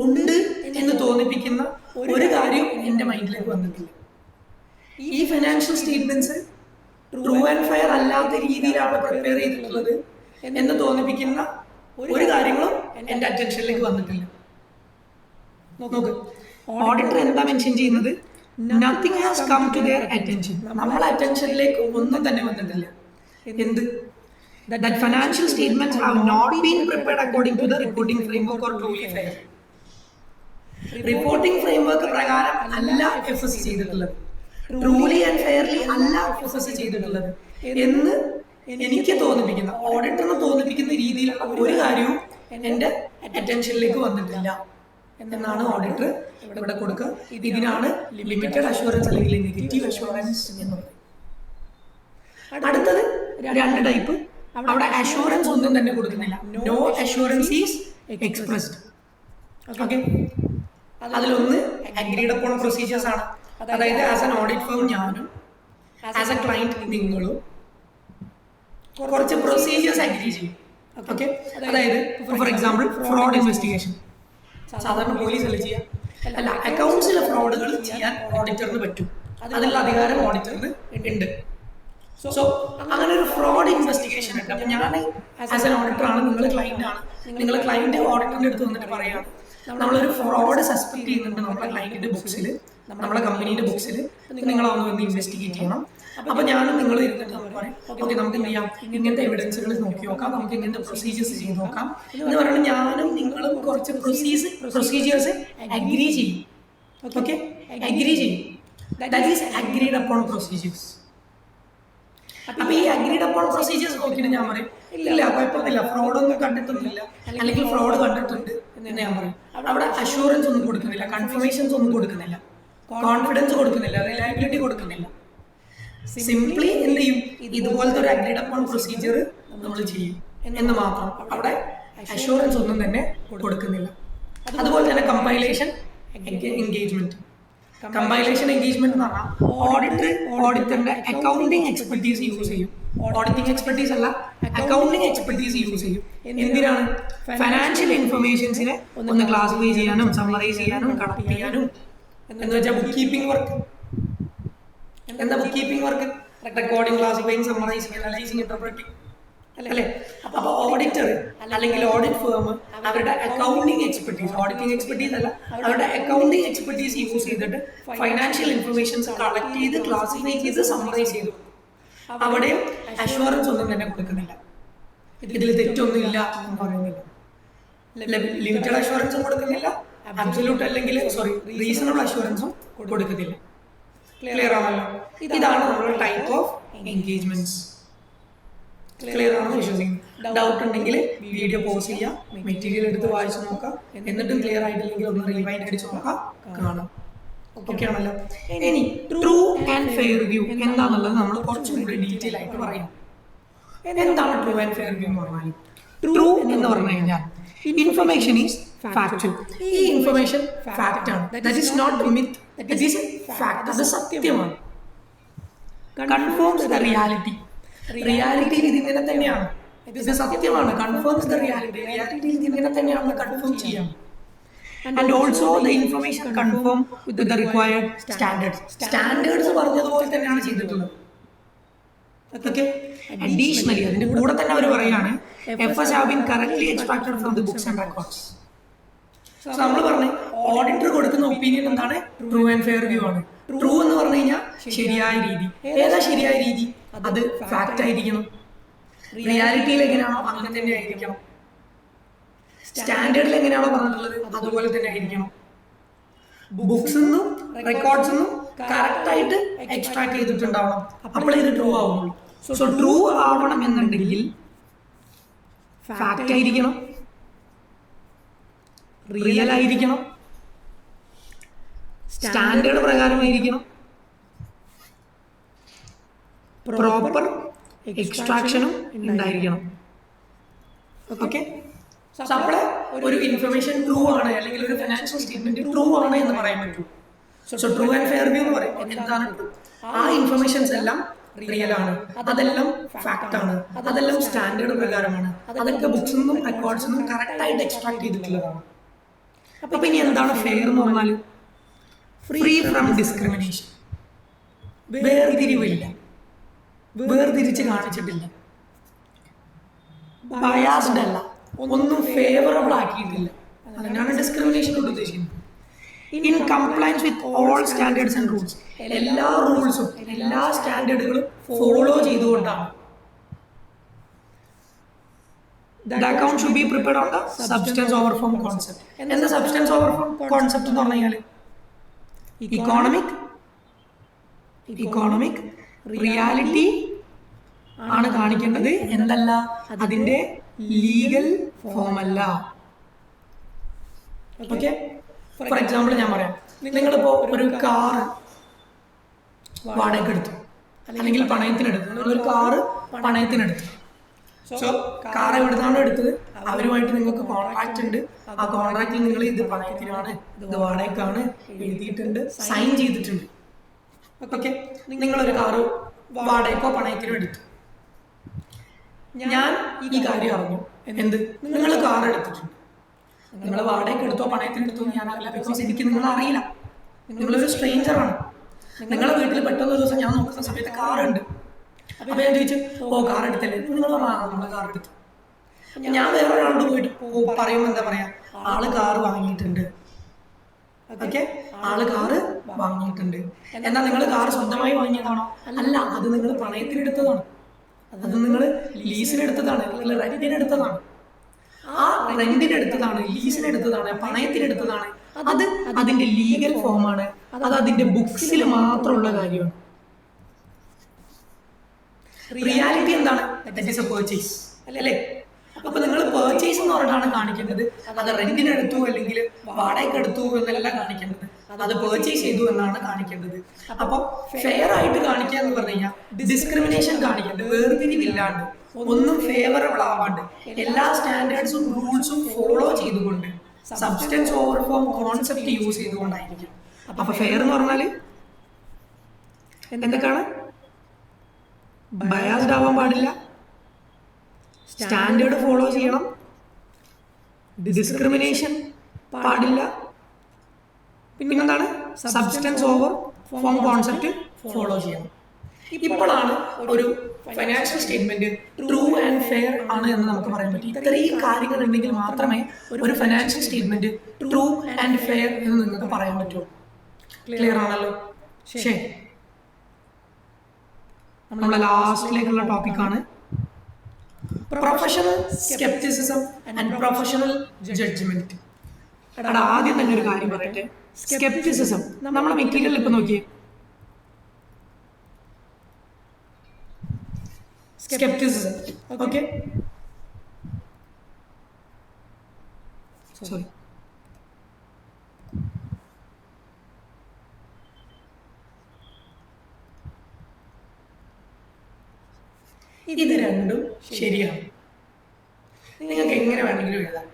ഉണ്ട് എന്ന് തോന്നിപ്പിക്കുന്ന ഒരു കാര്യം എൻ്റെ മൈൻഡിലേക്ക് വന്നിട്ടില്ല. ഈ financial statements true and fair അല്ലാത്ത രീതിയിലാണ് പ്രിപ്പയർ ചെയ്തിട്ടുള്ളത് എന്ന് തോന്നിപ്പിക്കുന്ന ഒരു കാര്യങ്ങളും എൻ്റെ അറ്റൻഷനിലേക്ക് വന്നിട്ടില്ല. നോക്ക്, ഓഡിറ്റർ എന്താ മെൻഷൻ ചെയ്യുന്നത്? Nothing has come to their attention. നമ്മളെ അറ്റൻഷനിലേക്ക് ഒന്നും തന്നെ വന്നിട്ടില്ല. എന്ത്? that financial statements have not been prepared according to the reporting framework or truly fair. Reporting framework പ്രകാരം അല്ല FS ചെയ്തിട്ടുള്ളത്, ട്രൂലി ആൻഡ് ഫെയർലി അല്ല FS ചെയ്തിട്ടുള്ളത് എന്ന് എനിക്ക് തോന്നിപ്പിക്കുന്ന, ഓഡിറ്ററിന് തോന്നിപ്പിക്കുന്ന രീതിയിലുള്ള ഒരു കാര്യവും എൻ്റെ അറ്റൻഷനിലേക്ക് വന്നിട്ടില്ല എന്നാണ് ഓഡിറ്റർ ഇവിടെ കൊടുക്കുക. ഇതിനാണ് ലിമിറ്റഡ് അഷ്യൂറൻസ് അല്ലെങ്കിൽ നെഗറ്റീവ് അഷ്യൂറൻസ് എന്ന് പറയുന്നത്. അടുത്തത് 2 ടൈപ്പ്. അവിടെ അഷ്യൂറൻസ് ഒന്നും തന്നെ കൊടുക്കുന്നില്ല. No assurance is expressed. Okay, അതിലൊന്ന് അഗ്രീഡ് അപ്പോൺ പ്രൊസീജിയേഴ്സ് ആണ്. അതായത് ആസ് എൻ ഓഡിറ്റ് ഫേം ഞാനും ആസ് എ ക്ലയന്റ് നിങ്ങളും കുറച്ച് പ്രൊസീജിയേഴ്സ് അഗ്രി ചെയ്യും. ഓക്കെ, അതായത് ഫോർ എക്സാമ്പിൾ ഫ്രോഡ് ഇൻവെസ്റ്റിഗേഷൻ. സാധാരണ പോലീസ് അല്ല ചെയ്യാം. അല്ല, അക്കൗണ്ട്സിലെ ഫ്രോഡുകൾ ചെയ്യാൻ ഓഡിറ്ററിന് പറ്റും. അതിനുള്ള അധികാരം ഓഡിറ്ററിന് ഉണ്ട്. സോ അങ്ങനെ ഒരു ഫ്രോഡ് ഇൻവെസ്റ്റിഗേഷൻ ഉണ്ട്. അപ്പൊ ഞാൻ ആസ് എൻ ഓഡിറ്റർ ആണ്, നിങ്ങൾ ക്ലൈന്റ് ആണ്. നിങ്ങൾ ക്ലൈന്റ് ഓഡിറ്ററിന്റെ അടുത്ത് വന്നിട്ട് പറയാം, നമ്മളൊരു ഫ്രോഡ് സസ്പെക്ട് ചെയ്യുന്നുണ്ട് നമ്മുടെ ക്ലൈന്റിന്റെ ബുക്സിൽ, നമ്മുടെ കമ്പനിയുടെ ബുക്സിൽ, നിങ്ങളൊന്ന് വന്ന് ഇൻവെസ്റ്റിഗേറ്റ് ചെയ്യണം. അപ്പൊ ഞാനും നിങ്ങൾ ഇരുന്നിട്ട് നമ്മൾ പറയും, ഓക്കെ നമുക്ക് എന്ത് ചെയ്യാം, ഇങ്ങനത്തെ എവിഡൻസുകൾ നോക്കി നോക്കാം, നമുക്ക് ഇങ്ങനത്തെ പ്രൊസീജിയേഴ്സ് ചെയ്ത് നോക്കാം എന്ന് പറയുന്നത് ഞാനും നിങ്ങളും കുറച്ച് പ്രൊസീജിയേഴ്സ് അഗ്രി ചെയ്യും. ഓക്കെ, അഗ്രി ചെയ്യും. That is agreed upon procedures. അപ്പൊ ഈ അഗ്രീഡ് അപ്പോൺ പ്രൊസീജിയേഴ്സ് നോക്കിയിട്ട് ഞാൻ പറയും, ഇല്ല കുഴപ്പമൊന്നുമില്ല, ഫ്രോഡൊന്നും കണ്ടിട്ടൊന്നുമില്ല, അല്ലെങ്കിൽ ഫ്രോഡ് കണ്ടിട്ടുണ്ട് എന്ന് ഞാൻ പറയും. അവിടെ അഷുറൻസ് ഒന്നും കൊടുക്കുന്നില്ല, കൺഫർമേഷൻസ് ഒന്നും കൊടുക്കുന്നില്ല, കോൺഫിഡൻസ് കൊടുക്കുന്നില്ല, റിലയബിലിറ്റി കൊടുക്കുന്നില്ല. സിംപ്ലി എന്ത് ചെയ്യും, ഇതുപോലത്തെ ഒരു അഗ്രീഡ് അപ്പോൺ പ്രൊസീജിയർ നമ്മൾ ചെയ്യും എന്ന് മാത്രം. അവിടെ അഷുറൻസ് ഒന്നും തന്നെ കൊടുക്കുന്നില്ല. അതുപോലെ തന്നെ കമ്പൈലേഷൻ എൻഗേജ്മെന്റ്. കമ്പൈലേഷൻ എൻഗേജ്മെന്റ് എന്ന് പറഞ്ഞാൽ ഓഡിറ്ററിന്റെ അക്കൗണ്ടിങ് എക്സ്പെർട്ടീസ് യൂസ് ചെയ്യും. ഓഡിറ്റിംഗ് എക്സ്പെർട്ടീസ് അല്ല, അക്കൗണ്ടിങ് എക്സ്പെർട്ടീസ് യൂസ് ചെയ്യും. എന്തിനാണ്? ഫൈനാൻഷ്യൽ ഇൻഫർമേഷൻസിനെ ഒന്ന് ക്ലാസിഫൈ ചെയ്യാനും സമ്മറൈസ് ചെയ്യാനും കണക്ട് ചെയ്യാനും. എന്ന് വെച്ചാൽ ബുക്ക് കീപ്പിംഗ് വർക്ക്. എന്താ book keeping work? Recording, classifying, summarising, analysing, interpreting അല്ലേ? അപ്പൊ ഓഡിറ്റർ അല്ലെങ്കിൽ ഓഡിറ്റ് ഫേം അവരുടെ അക്കൗണ്ടിങ് എക്സ്പെർട്ടീസ്, ഓഡിറ്റിംഗ് എക്സ്പെർട്ടീസ് അല്ല, അവരുടെ അക്കൗണ്ടിങ് എക്സ്പെർട്ടീസ് യൂസ് ചെയ്തിട്ട് ഫൈനാൻഷ്യൽ ഇൻഫർമേഷൻസ് കളക്ട് ചെയ്ത് ക്ലാസിഫൈ ചെയ്ത് സമ്മറൈസ് ചെയ്തു. അവിടെയും അഷുറൻസ് ഒന്നും തന്നെ കൊടുക്കുന്നില്ല, ഇതിൽ തെറ്റൊന്നും ഇല്ല എന്ന് പറയുന്നില്ല. ലിമിറ്റഡ് അഷുറൻസും കൊടുക്കുന്നില്ല, അബ്സല്യൂട്ട് അല്ലെങ്കിൽ റീസണബിൾ അഷുറൻസും കൊടുക്കുന്നില്ല. ക്ലിയർ ആണല്ലോ? ഇതാണ് നമ്മുടെ ടൈപ്പ് ഓഫ് എൻഗേജ്മെന്റ്സ്. ക്ലിയർ ആണെന്ന് വിശ്വസിക്കുന്നു. ഡൗട്ട് ഉണ്ടെങ്കിൽ വീഡിയോ പോസ് ചെയ്യാം, മെറ്റീരിയൽ എടുത്ത് വായിച്ചു നോക്കാം, എന്നിട്ടും ക്ലിയർ ആയിട്ടില്ലെങ്കിൽ ഒന്ന് റിവൈൻഡ് അടിച്ച് നോക്കാം, കാണാം. ഓക്കെ ആണല്ലോ? ഇനി ട്രൂ ആൻഡ് ഫെയർ വ്യൂ എന്താണെന്നുള്ളത് നമ്മൾ കുറച്ചും കൂടി ഡീറ്റെയിൽ ആയിട്ട് പറയാം. എന്താണ് ട്രൂ ആൻഡ് ഫെയർ വ്യൂ എന്ന് പറഞ്ഞാൽ? ട്രൂ എന്ന് പറഞ്ഞു കഴിഞ്ഞാൽ ഇൻഫർമേഷൻ ഈസ് ഫാക്ച്വൽ. ഈ ഇൻഫർമേഷൻ ഫാക്റ്റ് ആണ്. That is not myth, that is fact. അത് സത്യമാണ്. Confirms the reality. റിയാലിറ്റിയിൽ ഇതിങ്ങനെ തന്നെയാണ്, ഇത് സത്യമാണ്. Confirms the reality. റിയാലിറ്റിയിൽ ഇതിങ്ങനെ തന്നെയാണ് കൺഫേം ചെയ്യാം. And also the information confirm with the required standards. Standards പറഞ്ഞതുപോലെ തന്നെയാണ് ചെയ്തിട്ടുള്ളത്. Okay. Additionally, അതിന്റെ കൂടെ തന്നെ അവർ പറയാണ് FS have been correctly extracted from the books and records. So നമ്മൾ പറഞ്ഞു ഓഡിറ്റർ കൊടുക്കുന്ന ഒപ്പീനിയൻ എന്താണ്? ട്രൂ ആൻഡ് ഫെയർ വ്യൂ ആണ്. ട്രൂ എന്ന് പറഞ്ഞു കഴിഞ്ഞാൽ ശരിയായ രീതി. ഏതാ ശരിയായ രീതി? അത് ഫാക്റ്റ് ആയിരിക്കണം. റിയാലിറ്റിയിൽ എങ്ങനെയാണോ അങ്ങനെ തന്നെ ആയിരിക്കണം. സ്റ്റാൻഡേർഡിൽ എങ്ങനെയാണോ പറഞ്ഞിട്ടുള്ളത് അതുപോലെ തന്നെ ആയിരിക്കണം. ബുക്സ് നിന്നും റെക്കോർഡ്സ് നിന്നും കറക്റ്റ് ആയിട്ട് എക്സ്ട്രാക്ട് ചെയ്തിട്ടുണ്ടാവണം. അപ്പോൾ ഇത് ട്രൂ ആവുള്ളൂ. സോ ട്രൂ ആവണം എന്നുണ്ടെങ്കിൽ ഫാക്റ്റ് ആയിരിക്കണം, റിയൽ ആയിരിക്കണം, സ്റ്റാൻഡേർഡ് പ്രകാരമായിരിക്കണം, പ്രോപ്പർ എക്സ്ട്രാക്ഷനും ഉണ്ടായിരിക്കണം. ഓക്കെ. നമ്മള് ഒരു ഇൻഫർമേഷൻ ട്രൂ ആണ് അല്ലെങ്കിൽ ഒരു ഫിനാൻഷ്യൽ സ്റ്റേറ്റ്മെന്റ് ട്രൂ ആണ് എന്ന് പറയാൻ പറ്റും. So true and fair view എന്ന് പറയും എന്താണ്? ആ ഇൻഫർമേഷൻസ് എല്ലാം റിയൽ ആണ്, അതെല്ലാം ഫാക്ട് ആണ്, അതെല്ലാം സ്റ്റാൻഡേർഡ് പ്രകാരമാണ്, അതൊക്കെ ബുക്സിൽ നിന്നും റെക്കോർഡ്സിൽ നിന്നും കറക്റ്റ് ആയിട്ട് എക്സ്ട്രാക്ട് ചെയ്തിട്ടുള്ളതാണ്. അപ്പൊ ഇനി എന്താണ് ഫെയർ എന്ന് പറഞ്ഞാൽ? Free from discrimination. വേർതിരിവില്ല, വേർതിരിച്ച് കാണിച്ചിട്ടില്ല, ബയാസ്ഡ് അല്ല, ഒന്നും ഫേവറബിൾ ആക്കിയിട്ടില്ല. അതിനാണ് ഡിസ്ക്രിമിനേഷൻ കൊണ്ട് ഉദ്ദേശിക്കുന്നത്. In compliance with all standards and rules. എല്ലാ റൂൾസും എല്ലാ സ്റ്റാൻഡേർഡുകളും ഫോളോ ചെയ്തുകൊണ്ടാണ്. The account should be prepared on the substance over form concept. എന്താ substance over form concept എന്ന് പറഞ്ഞു കഴിഞ്ഞാൽ ഇക്കോണമിക് റിയാലിറ്റി ആണ് കാണിക്കേണ്ടത്, എന്തല്ല അതിന്റെ ലീഗൽ ഫോം അല്ല. ഓക്കെ. ഫോർ എക്സാമ്പിൾ ഞാൻ പറയാം, നിങ്ങളിപ്പോ ഒരു കാറ് വാടകയ്ക്ക് എടുത്തു അല്ലെങ്കിൽ പണയത്തിനെടുത്തു. നിങ്ങളൊരു കാറ് പണയത്തിനെടുത്തു. സോ കാർ എവിടുന്നാണോ എടുത്തത് അവരുമായിട്ട് നിങ്ങൾക്ക് കോൺട്രാക്ട് ഉണ്ട്. ആ കോൺട്രാക്റ്റിൽ നിങ്ങൾ ഇത് പണയത്തിനാണ്, ഇത് വാടകയ്ക്കാണ് എഴുതിയിട്ടുണ്ട്, സൈൻ ചെയ്തിട്ടുണ്ട്. ഓക്കെ. നിങ്ങളൊരു കാറ് വാടകയ്ക്കോ പണയത്തിനോ എടുത്തു. ഞാൻ ഈ കാര്യം അറിഞ്ഞു. എന്ത്? നിങ്ങൾ കാർ എടുത്തിട്ടുണ്ട്, നിങ്ങൾ വാടകയ്ക്ക് എടുത്തോ പണയത്തിന് എടുത്തോ ഞാനല്ല, ബിക്കോസ് എനിക്ക് നിങ്ങളെ അറിയില്ല, നിങ്ങളൊരു സ്ട്രേഞ്ചറാണ്. നിങ്ങളെ വീട്ടിൽ പെട്ടെന്ന് ഒരു ദിവസം ഞാൻ നോക്കുന്ന സമയത്ത് കാറുണ്ട്. അപ്പൊ ഞാൻ ചോദിച്ചു, ഓ കാർ എടുത്തല്ലേ? നിങ്ങൾ നമ്മളെ കാർ എടുത്തു. ഞാൻ വേറെ ഒരാളോട് പോയിട്ട് പറയുമ്പോൾ എന്താ പറയാ, ആള് കാറ് വാങ്ങിയിട്ടുണ്ട്. ഓക്കെ, ആള് കാറ് വാങ്ങിയിട്ടുണ്ട്. എന്നാൽ നിങ്ങൾ കാർ സ്വന്തമായി വാങ്ങിയതാണോ? അല്ല, അത് നിങ്ങൾ പണയത്തിനെടുത്തതാണ്, അത് നിങ്ങൾ ലീസിനെടുത്തതാണ്, നിങ്ങൾ റെന്റിനെടുത്തതാണ്. ആ റെന്റിനെടുത്തതാണ്, ലീസിനെടുത്തതാണ്, പണയത്തിനെടുത്തതാണ്. അത് അതിന്റെ ലീഗൽ ഫോമാണ്, അത് അതിന്റെ ബുക്സിൽ മാത്രമുള്ള കാര്യമാണ്. റിയാലിറ്റി എന്താണ്? ദാറ്റ് ഈസ് എ പർച്ചേസ് അല്ലേ? അപ്പൊ നിങ്ങൾ പർച്ചേസ് എന്ന് പറഞ്ഞിട്ടാണ് കാണിക്കുന്നത്, അത് റെന്റിനെടുത്തു അല്ലെങ്കിൽ വാടകയ്ക്ക് എടുത്തു എന്നല്ല കാണിക്കേണ്ടത്, അത് പർച്ചേസ് ചെയ്തു എന്നാണ് കാണിക്കേണ്ടത്. അപ്പൊ ഫെയർ ആയിട്ട് കാണിക്കുക എന്ന് പറഞ്ഞു കഴിഞ്ഞാൽ ഡിസ്ക്രിമിനേഷൻ കാണിക്കേണ്ടത്, വേർതിരിവില്ലാണ്ട്, ഒന്നും ഫേവറബിൾ ആവാണ്ട്, എല്ലാ സ്റ്റാൻഡേർഡ്സും റൂൾസും ഫോളോ ചെയ്തുകൊണ്ട്, substance over form concept use ചെയ്തുകൊണ്ടായിരിക്കും. അപ്പൊ ഫെയർ എന്ന് പറഞ്ഞാല് എന്തൊക്കെയാണ്? ബയാസ്ഡ് ആവാൻ പാടില്ല, സ്റ്റാൻഡേർഡ് ഫോളോ ചെയ്യണം, ഡിസ്ക്രിമിനേഷൻ പാടില്ല, പിന്നെന്താണ്? Substance over form concept follow ചെയ്യണം. ഇപ്പോഴാണ് ഒരു financial statement true and fair ആണ് എന്ന് നമുക്ക് പറയാൻ പറ്റും. ഇത്രയും കാര്യങ്ങൾ ഉണ്ടെങ്കിൽ മാത്രമേ ഒരു financial statement true and fair എന്ന് നിങ്ങൾക്ക് പറയാൻ പറ്റുള്ളൂ. ക്ലിയർ ആണല്ലോ? ശരി, നമ്മുടെ ലാസ്റ്റിലേക്കുള്ള ടോപ്പിക്കാണ് professional scepticism and professional judgement. എടാ, ആദ്യം തന്നെ ഒരു കാര്യം പറയട്ടെ. സ്കെപ്റ്റിസിസം നമ്മളെ മെറ്റീരിയൽ ഇപ്പൊ നോക്കിയേ, സ്കെപ്റ്റിസിസം. ഓക്കെ, സോറി, ഇത് രണ്ടും ശരിയാണ്. നിങ്ങൾക്ക് എങ്ങനെ വേണമെങ്കിലും എഴുതാം.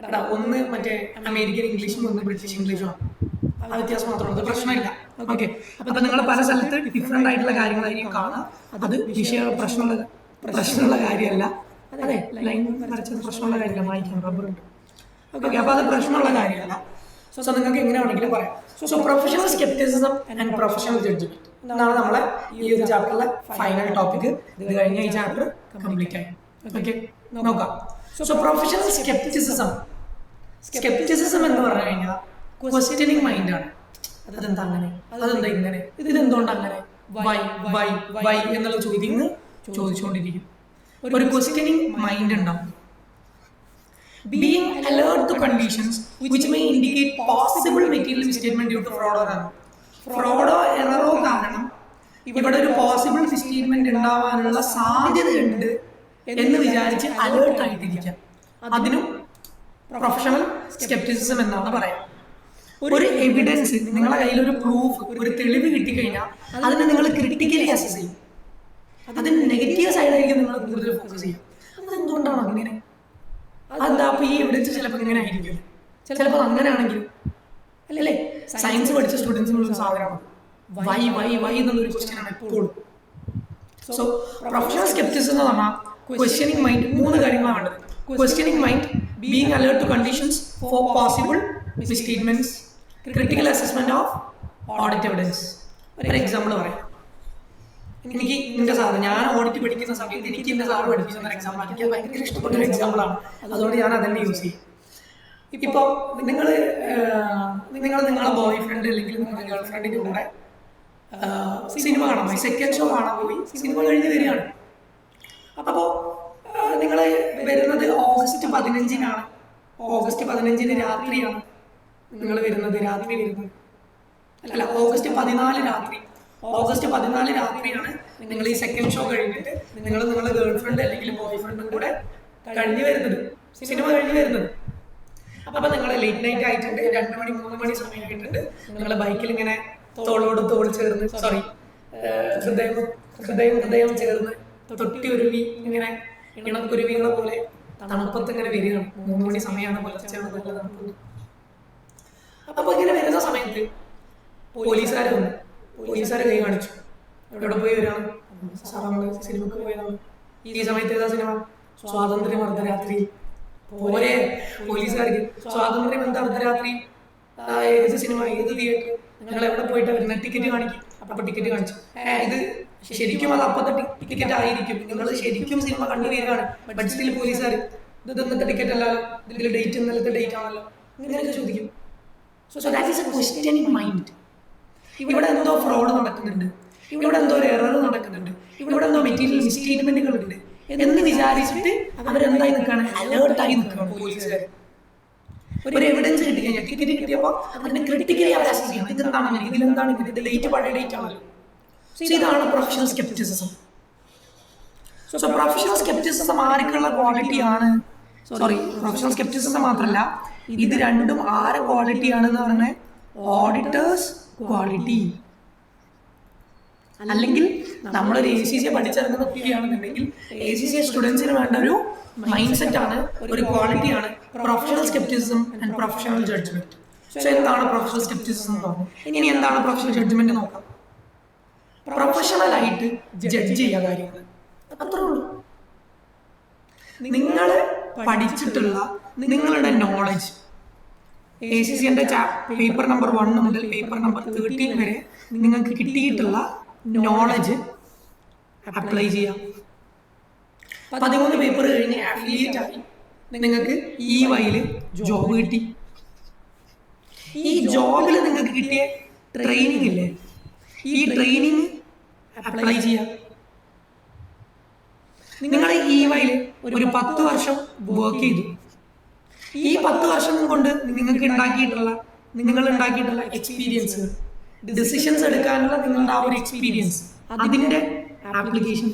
എടാ, ഒന്ന് മറ്റേ അമേരിക്കൻ ഇംഗ്ലീഷും ഒന്ന് ബ്രിട്ടീഷ് ഇംഗ്ലീഷും ആണ്, ആ വ്യത്യാസം മാത്രമേ, അത് പ്രശ്നമില്ല. ഓക്കെ, അപ്പൊ നിങ്ങൾ പല സ്ഥലത്ത് ഡിഫറെന്റ് ആയിട്ടുള്ള കാര്യങ്ങളായിരിക്കും കാണാം. അത് പ്രശ്നമുള്ള കാര്യമല്ല. അതെ, ലൈൻ വരച്ചത് പ്രശ്നമുള്ള കാര്യമല്ല, വായിക്കാൻ റബ്ബറുണ്ട്. ഓക്കെ, അപ്പൊ അത് പ്രശ്നമുള്ള കാര്യമല്ല. സോ നിങ്ങൾക്ക് എങ്ങനെ വേണമെങ്കിലും പറയാം. So professional scepticism and professional judgement എന്നാണ് നമ്മളെ ഈ ഒരു ചാപ്റ്ററിലെ ഫൈനൽ ടോപ്പിക്. ഇത് കഴിഞ്ഞ ഈ ചാപ്റ്റർ കംപ്ലീറ്റ് ആയി. ഓക്കെ, നോക്കാം. സോ പ്രൊഫഷണൽ സ്കെപ്റ്റിസിസം എന്ന് പറഞ്ഞു കഴിഞ്ഞാൽ ക്വസ്റ്റ്യനിങ് മൈൻഡാണ്. അതെന്താ അങ്ങനെ, അതെന്താ ഇങ്ങനെ, ഇതെന്തുകൊണ്ട് അങ്ങനെ, വൈ വൈ വൈ എന്നുള്ള ചോദ്യങ്ങൾ ചോദിച്ചുകൊണ്ടിരിക്കും. ഒരു ക്വസ്റ്റ്യനിങ് മൈൻഡ് ഉണ്ടാവും. Being alert to conditions which may indicate possible material misstatement due to fraud or error. Fraud or error കാരണം ഇവിടെ ഒരു പോസിബിൾ മിസ്റ്റേറ്റ്മെന്റ് ഉണ്ടാവാനുള്ള സാധ്യതയുണ്ട് എന്ന് വിചാരിച്ച് അലേർട്ട് ആയിട്ടിരിക്കാം. അതിനും പ്രൊഫഷണൽ സ്കെപ്റ്റിസിസം എന്നാണ് പറയാം. ഒരു എവിഡൻസ്, നിങ്ങളുടെ കയ്യിൽ ഒരു പ്രൂഫ്, ഒരു തെളിവ് കിട്ടിക്കഴിഞ്ഞാൽ അതിനെ നിങ്ങൾ ക്രിട്ടിക്കലി അസസ് ചെയ്യും. അതിന് നെഗറ്റീവ് സൈഡായിരിക്കും നിങ്ങൾ കൂടുതൽ ഫോക്കസ് ചെയ്യും. അതെന്തുകൊണ്ടാണ് അങ്ങനെ? അതെന്താ? അപ്പൊ ഈ എവിഡൻസ് ചിലപ്പോൾ ഇങ്ങനെ ആയിരിക്കും, ചിലപ്പോൾ അങ്ങനെ ആണെങ്കിലും അല്ലേ? സയൻസ് പഠിച്ച സ്റ്റുഡൻസിനുള്ള സാധനമാണ് വൈ വൈ വൈ എന്നുള്ളൊരു ക്വസ്റ്റ്യൻ ആണ് എപ്പോഴും. സോ പ്രൊഫഷണൽ സ്കെപ്റ്റിസിസം എന്ന് പറഞ്ഞാൽ ക്വസ്റ്റ്യനിങ് മൈൻഡ്, 3 കാര്യങ്ങളാണ് വേണ്ടത്. Questioning mind, being alert to conditions for possible misstatements, critical assessment of audit evidence. ഒരു എക്സാമ്പിൾ പറയാം. എനിക്ക് എൻ്റെ സാറ്, ഞാൻ ഓഡിറ്റ് പഠിക്കുന്ന സമയത്ത് എനിക്ക് എൻ്റെ സാറ് പഠിപ്പിക്കുന്ന എക്സാമ്പിൾ എനിക്ക് ഭയങ്കര ഇഷ്ടപ്പെട്ട ഒരു എക്സാമ്പിളാണ്. അതുകൊണ്ട് ഞാൻ അതന്നെ യൂസ് ചെയ്യും. ഇപ്പോൾ നിങ്ങളെ ബോയ് ഫ്രണ്ട് അല്ലെങ്കിൽ നിങ്ങളുടെ ഗേൾ ഫ്രണ്ടിൻ്റെ കൂടെ സിനിമ കാണാൻ പോയി, സെക്കൻഡ് ഷോ കാണാൻ പോയി, സിനിമ കഴിഞ്ഞ് വരികയാണ്. അപ്പോൾ നിങ്ങൾ വരുന്നത് ഓഗസ്റ്റ് 15-നാണ്. ഓഗസ്റ്റ് 15-ന് രാത്രിയാണ് നിങ്ങൾ വരുന്നത്, അല്ല ഓഗസ്റ്റ് 14 രാത്രി. ഓഗസ്റ്റ് 14 രാത്രിയാണ് നിങ്ങൾ ഈ സെക്കൻഡ് ഷോ കഴിഞ്ഞിട്ട് നിങ്ങൾ നിങ്ങളുടെ ഗേൾ ഫ്രണ്ട് അല്ലെങ്കിൽ ബോയ് ഫ്രണ്ടും കൂടെ കഴിഞ്ഞ് വരുന്നത്, സിനിമ കഴിഞ്ഞ് വരുന്നത്. അപ്പൊ നിങ്ങൾ ലേറ്റ് നൈറ്റ് ആയിട്ടുണ്ട്, 2 മണി 3 മണി സമയമായിട്ടുണ്ട്. നിങ്ങൾ ബൈക്കിൽ ഇങ്ങനെ തോളോട് തോൾ ചേർന്ന്, സോറി ഹൃദയം ചേർന്ന് തൊട്ടി ഉരുവി ഇങ്ങനെ ഇണക്കുരുവികളെ പോലെ തണുപ്പത്ത് ഇങ്ങനെ വരികയാണ്. 3 മണി സമയമാണ്, പുലർച്ചെയാണ്, നല്ല തണുപ്പ്. അപ്പൊ ഇങ്ങനെ വരുന്ന സമയത്ത് പോലീസുകാർ കൈ കാണിച്ചു. എവിടെ പോയി വരികയാണ്? സാർ, നമ്മൾ സിനിമക്ക് പോയതാണ്. ഈ സമയത്ത് ഏതാ സിനിമ? സ്വാതന്ത്ര്യം അർദ്ധരാത്രി. പോരെ പോലീസുകാർക്ക് സ്വാതന്ത്ര്യം എന്താ അർദ്ധരാത്രി ഏത് സിനിമ ഏത് തിയേറ്റർ നിങ്ങൾ എവിടെ പോയിട്ട് വരുന്ന ടിക്കറ്റ് കാണിക്കും. അപ്പൊ ടിക്കറ്റ് കാണിച്ചു ഇത് ശരിക്കും അത് അപ്പത്തെ ടിക്കറ്റ് ആയിരിക്കും. നിങ്ങൾ ശരിക്കും സിനിമ കണ്ടു തീരാണ്. ബട്ട് സ്റ്റിൽ പോലീസുകാർ ഇത് ഇന്നത്തെ ടിക്കറ്റ് അല്ലല്ലോ, ഇതിൽ ഡേറ്റ് ഇന്നലത്തെ ഡേറ്റ് ആണല്ലോ, ഇങ്ങനെയൊക്കെ ചോദിക്കും. So that is A question in mind. ഇവിടെ എന്തോ ഫ്രോഡ് നടക്കുന്നുണ്ട്, ഇവിടെ എന്തോ ഒരു എറർ നടക്കുന്നുണ്ട്, ഇവിടെ എന്തോ മെറ്റീരിയൽ മിസ്റ്റേറ്റ്മെന്റുകൾ ഉണ്ട് എന്ന് വിചാരിച്ചിട്ട് അവരെന്തായി നിൽക്കുകയാണ്, അലേർട്ടായി നിൽക്കുകയാണ് പോലീസുകാർ. ഒരു എവിഡൻസ് കിട്ടി കഴിഞ്ഞാൽ ടിക്കറ്റ് കിട്ടിയപ്പോൾ അതിന് ക്രിട്ടിക്കലി അവർ അസസ് ചെയ്യണം. ഇതെന്താണ്, ഇതിലെന്താണ്, ഇത് ഡേറ്റ് പഴയ ഡേറ്റ് ആണല്ലോ. ഇതാണ് professional scepticism. So professional scepticism ആർക്കുള്ള ക്വാളിറ്റിയാണ്? സോറി, പ്രൊഫഷണൽ സ്കെപ്റ്റിസിസം മാത്രമല്ല, ഇത് രണ്ടും ആരെ ക്വാളിറ്റിയാണെന്ന് പറഞ്ഞാൽ ഓഡിറ്റേഴ്സ് ക്വാളിറ്റി. അല്ലെങ്കിൽ നമ്മളൊരു ACCA പഠിച്ചിറങ്ങുന്ന കുട്ടിയാണെന്നുണ്ടെങ്കിൽ ACCA സ്റ്റുഡൻസിന് വേണ്ട ഒരു മൈൻഡ് സെറ്റ് ആണ്, ഒരു ക്വാളിറ്റിയാണ് professional scepticism and professional judgement. So എന്താണ് പ്രൊഫഷണൽ സ്കെപ്റ്റിസിസം എന്ന് പറഞ്ഞു. ഇനി എന്താണ് പ്രൊഫഷണൽ ജഡ്ജ്മെന്റ് നോക്കാം. പ്രൊഫഷണൽ ആയിട്ട് ജഡ്ജ് ചെയ്യുക കാര്യങ്ങൾ, അത്രേ ഉള്ളൂ. നിങ്ങൾ പഠിച്ചിട്ടുള്ള നിങ്ങളുടെ നോളജ് ACCA പേപ്പർ നമ്പർ 1 മുതൽ പേപ്പർ നമ്പർ 13 വരെ നിങ്ങൾക്ക് കിട്ടിയിട്ടുള്ള നോളജ് അപ്ലൈ ചെയ്യാം. 13 പേപ്പർ കഴിഞ്ഞ് അഫിലിയേറ്റ് ആയി നിങ്ങൾക്ക് EYയിൽ ജോബ് കിട്ടി. ഈ ജോബിൽ നിങ്ങൾക്ക് കിട്ടിയ ട്രെയിനിങ് ഇല്ലേ, ഈ ട്രെയിനിങ് അപ്ലൈ ചെയ്യാം. നിങ്ങൾ EYയിൽ ഒരു 10 വർഷം വർക്ക് ചെയ്തു. ഈ 10 വർഷം കൊണ്ട് നിങ്ങൾ ഉണ്ടാക്കിയിട്ടുള്ള എക്സ്പീരിയൻസ്, ഡിസിഷൻസ് എടുക്കാനുള്ള നിങ്ങളുടെ ആ ഒരു എക്സ്പീരിയൻസ്, അതിന്റെ ആപ്ലിക്കേഷൻ.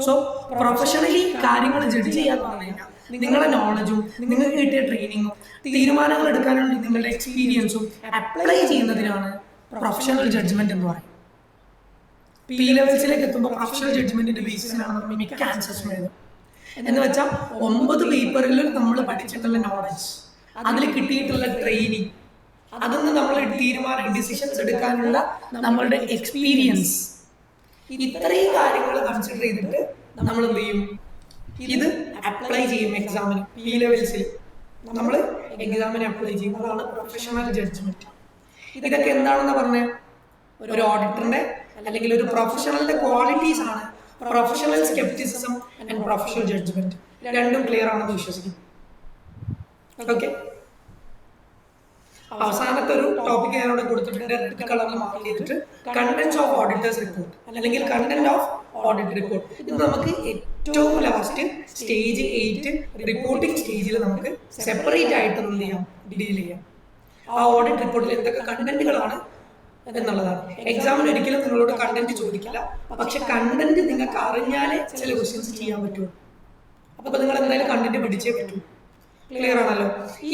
സോ പ്രൊഫഷണലി കാര്യങ്ങൾ ജഡ്ജ് ചെയ്യാൻ പറഞ്ഞാൽ നിങ്ങളുടെ നോളജും നിങ്ങൾക്ക് കിട്ടിയ ട്രെയിനിങ്ങും തീരുമാനങ്ങൾ എടുക്കാനുള്ള നിങ്ങളുടെ എക്സ്പീരിയൻസും അപ്ലൈ ചെയ്യുന്നതിനാണ് പ്രൊഫഷണൽ ജഡ്ജ്മെന്റ് എന്ന് പറയുന്നത്. P ലെവൽസിലേക്ക് എത്തുമ്പോൾ പ്രൊഫഷണൽ ജഡ്ജ്മെന്റിന്റെ ബേസിസിലാണ് നമ്മൾ മിക്ക ആൻസേഴ്സും എഴുതുന്നത്. എന്ന് വെച്ചാൽ 9 പേപ്പറിൽ നമ്മൾ പഠിച്ചിട്ടുള്ള നോളജ്, അതിൽ കിട്ടിയിട്ടുള്ള ട്രെയിനിങ്, അതൊന്ന് നമ്മൾ ഡിസിഷൻസ് എടുക്കാനുള്ള നമ്മളുടെ എക്സ്പീരിയൻസ്, ഇത്രയും കാര്യങ്ങൾ കൺസിഡർ ചെയ്തിട്ട് നമ്മൾ എന്ത് ചെയ്യും, ഇത് അപ്ലൈ ചെയ്യും എക്സാമിന്. P ലെവൽസിൽ നമ്മൾ എക്സാമിന് അപ്ലൈ ചെയ്യും. അതാണ് പ്രൊഫഷണൽ ജഡ്ജ്മെന്റ്. ഇതൊക്കെ എന്താണെന്ന് പറഞ്ഞാൽ ഒരു ഓഡിറ്ററിന്റെ അല്ലെങ്കിൽ ഒരു പ്രൊഫഷണലിന്റെ ക്വാളിറ്റീസ് ആണ് professional scepticism and professional judgement. രണ്ടും ക്ലിയർ ആണെന്ന് വിശ്വസിക്കുന്നു. ഓക്കെ, അവസാനത്തെ ഒരു ടോപ്പിക് ഞാൻ ഇവിടെ കൊടുത്തിട്ടുണ്ട്, റെഡ് കളറിൽ മാർക്ക് ചെയ്തിട്ട് കണ്ടന്റ്സ് ഓഫ് ഓഡിറ്റേഴ്സ് റിപ്പോർട്ട് അല്ലെങ്കിൽ കണ്ടന്റ് ഓഫ് ഓഡിറ്റ് റിപ്പോർട്ട്. ഇത് നമുക്ക് ഏറ്റവും ലാസ്റ്റ് സ്റ്റേജ് 8 റിപ്പോർട്ടിംഗ് സ്റ്റേജിൽ നമുക്ക് സെപ്പറേറ്റ് ആയിട്ട് എന്ത് ചെയ്യാം, ഡീൽ ചെയ്യാം. ആ ഓഡിറ്റ് റിപ്പോർട്ടിൽ എന്തൊക്കെ കണ്ടന്റുകളാണ് എന്നുള്ളതാണ്. എക്സാമിന് ഒരിക്കലും നിങ്ങളോട് കണ്ടന്റ് ചോദിക്കില്ല, പക്ഷെ കണ്ടന്റ് നിങ്ങൾക്ക് അറിഞ്ഞാലേ ചില ക്വസ്റ്റ്യൻസ് ചെയ്യാൻ പറ്റുള്ളൂ. അപ്പൊ നിങ്ങൾ എന്തായാലും കണ്ടന്റ് പഠിച്ചേ പറ്റൂ. ക്ലിയർ ആണല്ലോ.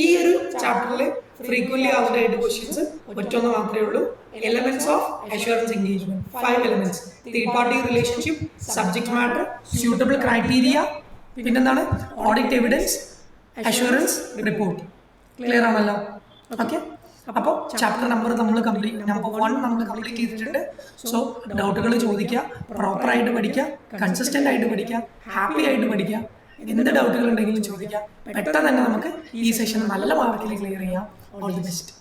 ഈ ഒരു ചാപ്റ്ററിൽ ഫ്രീക്വന്റ്ലി ആസ്ക്ഡ് ആയിട്ട് ക്വസ്റ്റ്യൻസ് ഒറ്റൊന്ന് മാത്രമേ ഉള്ളൂ. Elements of assurance engagement, 5 elements. Third party relationship, subject matter, suitable criteria, പിന്നെന്താണ് audit evidence, assurance report. Clear ആണല്ലോ. ഓക്കെ, അപ്പോൾ ചാപ്റ്റർ നമ്പർ നമ്മൾ നമ്പർ 1 നമ്മൾ കംപ്ലീറ്റ് ചെയ്തിട്ടുണ്ട്. സോ ഡൗട്ടുകൾ ചോദിക്കുക, പ്രോപ്പറായിട്ട് പഠിക്കുക, കൺസിസ്റ്റന്റ് ആയിട്ട് പഠിക്കുക, ഹാപ്പി ആയിട്ട് പഠിക്കുക. എന്ത് ഡൗട്ടുകൾ ഉണ്ടെങ്കിലും ചോദിക്കാം. പെട്ടെന്ന് തന്നെ നമുക്ക് ഈ സെഷൻ നല്ല മാർക്കിൽ ക്ലിയർ ചെയ്യാം. All the best.